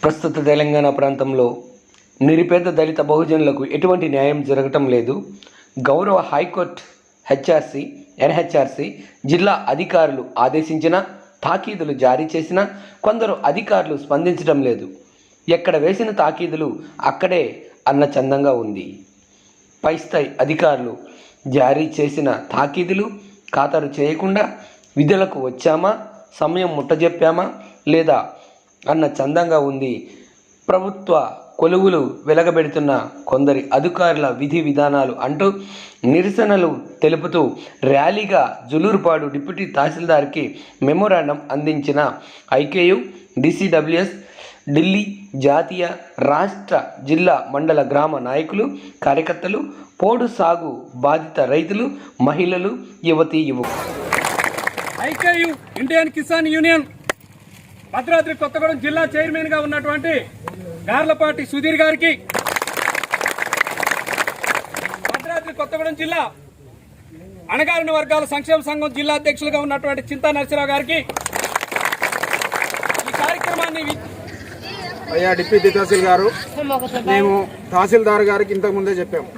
ప్రస్తుత తెలంగాణ ప్రాంతంలో నిరుపేద దళిత బహుజనులకు ఎటువంటి న్యాయం జరగటం లేదు. గౌరవ హైకోర్టు ఎన్హెచ్ఆర్సీ జిల్లా అధికారులు ఆదేశించిన తాకీదులు జారీ చేసిన కొందరు అధికారులు స్పందించడం లేదు. ఎక్కడ వేసిన తాకీదులు అక్కడే అన్న చందంగా ఉంది. పై స్థాయి అధికారులు జారీ చేసిన తాకీదులు ఖాతరు చేయకుండా విధులకు వచ్చామా, సమయం ముట్టజెప్పామా లేదా అన్న చందంగా ఉంది. ప్రభుత్వ కొలువులు వెలగబెడుతున్న కొందరి అధికారుల విధి విధానాలు అంటూ నిరసనలు తెలుపుతూ ర్యాలీగా జులూరుపాడు డిప్యూటీ తహసీల్దార్కి మెమోరాండం అందించిన ఐకేయు, DCWS, ఢిల్లీ జాతీయ, రాష్ట్ర, జిల్లా, మండల, గ్రామ నాయకులు, కార్యకర్తలు, పోడు సాగు బాధిత రైతులు, మహిళలు, యువతీ యువకులు. ఐకేయు ఇండియన్ కిసాన్ యూనియన్ భద్రాద్రి కొత్తగూడెం జిల్లా చైర్మన్గా ఉన్నటువంటి గార్లపాటి సుధీర్ గారికి, భద్రాద్రి కొత్తగూడెం జిల్లా అణగారిన వర్గాల సంక్షేమ సంఘం జిల్లా అధ్యక్షులుగా ఉన్నటువంటి చింతా నరసింహరావు గారికి ఈ కార్యక్రమాన్ని అయ్యా డిప్యూటీ తహసీల్ గారు, మేము తహసీల్దార్ గారికి ఇంతకు ముందే చెప్పాము,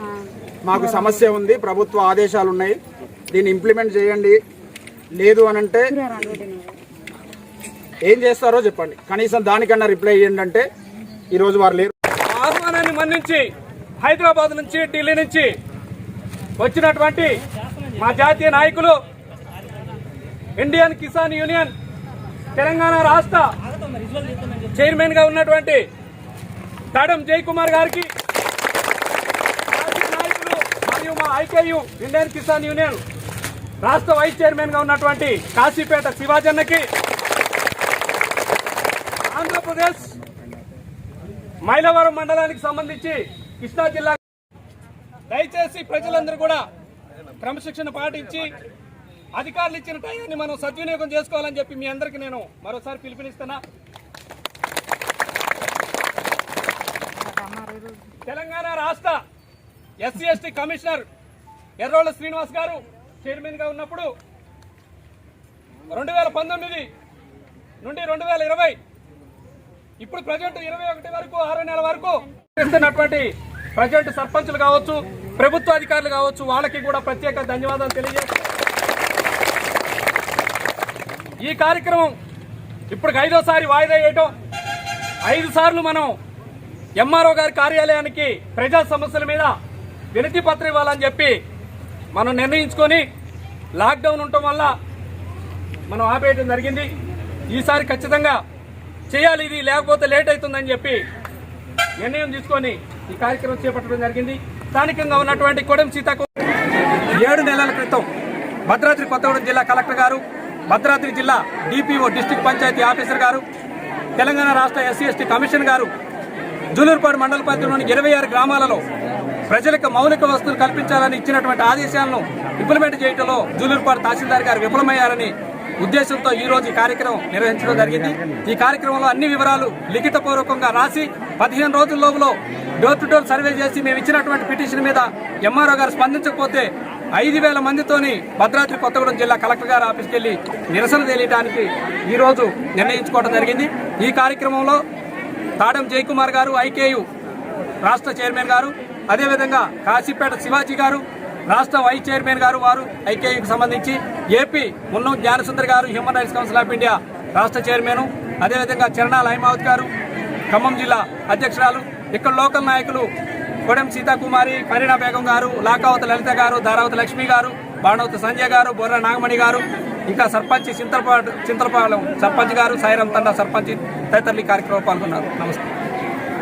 మాకు సమస్య ఉంది, ప్రభుత్వ ఆదేశాలు ఉన్నాయి, దీన్ని ఇంప్లిమెంట్ చేయండి, లేదు అని అంటే ఏం చేస్తారో చెప్పండి, కనీసం దానికన్నా రిప్లై ఇవ్వండి అంటే ఈరోజు వారు లేరు. ఆహ్వానాన్ని మన్నించి హైదరాబాద్ నుంచి, ఢిల్లీ నుంచి వచ్చినటువంటి మా జాతీయ నాయకులు, ఇండియన్ కిసాన్ యూనియన్ తెలంగాణ రాష్ట్ర చైర్మన్ గా ఉన్నటువంటి తాడం జయకుమార్ గారికి, నాయకులు మరియు మా ఐకేయు ఇండియన్ కిసాన్ యూనియన్ రాష్ట్ర వైస్ చైర్మన్ గా ఉన్నటువంటి కాశీపేట శివాజన్నకి, ఆంధ్రప్రదేశ్ మైలవరం మండలానికి సంబంధించి కృష్ణా జిల్లా, దయచేసి ప్రజలందరూ కూడా క్రమశిక్షణ పాటించి అధికారులు ఇచ్చిన టైంని మనం సద్వినియోగం చేసుకోవాలని చెప్పి మీ అందరికీ నేను మరోసారి పిలుపునిస్తున్నా. తెలంగాణ రాష్ట్ర SC/ST కమిషనర్ ఎర్రోళ్ల శ్రీనివాస్ గారు చైర్మన్ గా ఉన్నప్పుడు 2019 నుండి 2020 ఇప్పుడు ప్రజెంట్ 21 వరకు 6 నెలల వరకు చేస్తున్నటువంటి ప్రజెంట్ సర్పంచులు కావచ్చు, ప్రభుత్వ అధికారులు కావచ్చు, వాళ్ళకి కూడా ప్రత్యేక ధన్యవాదాలు తెలియజేస్తాం. ఈ కార్యక్రమం ఇప్పుడు 5వ సారి వాయిదా వేయటం, 5 సార్లు మనం MRO గారి కార్యాలయానికి ప్రజా సమస్యల మీద వినతి పత్రం ఇవ్వాలని చెప్పి మనం నిర్ణయించుకొని లాక్డౌన్ ఉండటం వల్ల మనం ఆపేయడం జరిగింది. ఈసారి ఖచ్చితంగా చేయాలి, ఇది లేకపోతే లేట్ అవుతుందని చెప్పి నిర్ణయం తీసుకొని ఈ కార్యక్రమం చేపట్టడం జరిగింది. స్థానికంగా ఉన్నటువంటి కొడెం సీతకు 7 నెలల క్రితం భద్రాద్రి కొత్తగూడెం జిల్లా కలెక్టర్ గారు, భద్రాద్రి జిల్లా DPO డిస్ట్రిక్ట్ పంచాయతీ ఆఫీసర్ గారు, తెలంగాణ రాష్ట్ర SC/ST కమిషన్ గారు జులూరుపాడు మండల పరిధిలోని 26 గ్రామాలలో ప్రజలకు మౌలిక వసతులు కల్పించాలని ఇచ్చినటువంటి ఆదేశాలను ఇంప్లిమెంట్ చేయడంలో జులూరుపాడు తహసీల్దార్ గారు విఫలమయ్యారని ఉద్దేశంతో ఈ రోజు ఈ కార్యక్రమం నిర్వహించడం జరిగింది. ఈ కార్యక్రమంలో అన్ని వివరాలు లిఖితపూర్వకంగా రాసి 15 రోజుల లోపల డోర్ టు డోర్ సర్వే చేసి మేము ఇచ్చినటువంటి పిటిషన్ మీద MRO గారు స్పందించకపోతే 5,000 మందితోని భద్రాద్రి కొత్తగూడెం జిల్లా కలెక్టర్ గారి ఆఫీస్కి వెళ్లి నిరసన తెలియడానికి ఈ రోజు నిర్ణయించుకోవడం జరిగింది. ఈ కార్యక్రమంలో తాడం జయకుమార్ గారు, ఐకేయు రాష్ట్ర చైర్మన్ గారు, అదేవిధంగా కాశీపేట శివాజీ గారు రాష్ట్ర వైస్ చైర్మన్ గారు, వారు ఐకేయుకు సంబంధించి, AP మున్నం జ్ఞానసుందర్ గారు human rights council of India రాష్ట్ర చైర్మన్, అదేవిధంగా చరణాల హైమావత్ గారు ఖమ్మం జిల్లా అధ్యక్షురాలు, ఇక్కడ లోకల్ నాయకులు కొడెం సీతాకుమారి, ఫరీనా బేగం గారు, లాకావత లలిత గారు, ధారావతి లక్ష్మి గారు, బాణవత సంజయ్ గారు, బొర్ర నాగమణి గారు, ఇంకా సర్పంచ్ చింతలపాలెం సర్పంచ్ గారు, సాయిరాం తండా సర్పంచ్ తదితరులు ఈ కార్యక్రమంలో పాల్గొన్నారు. నమస్తే.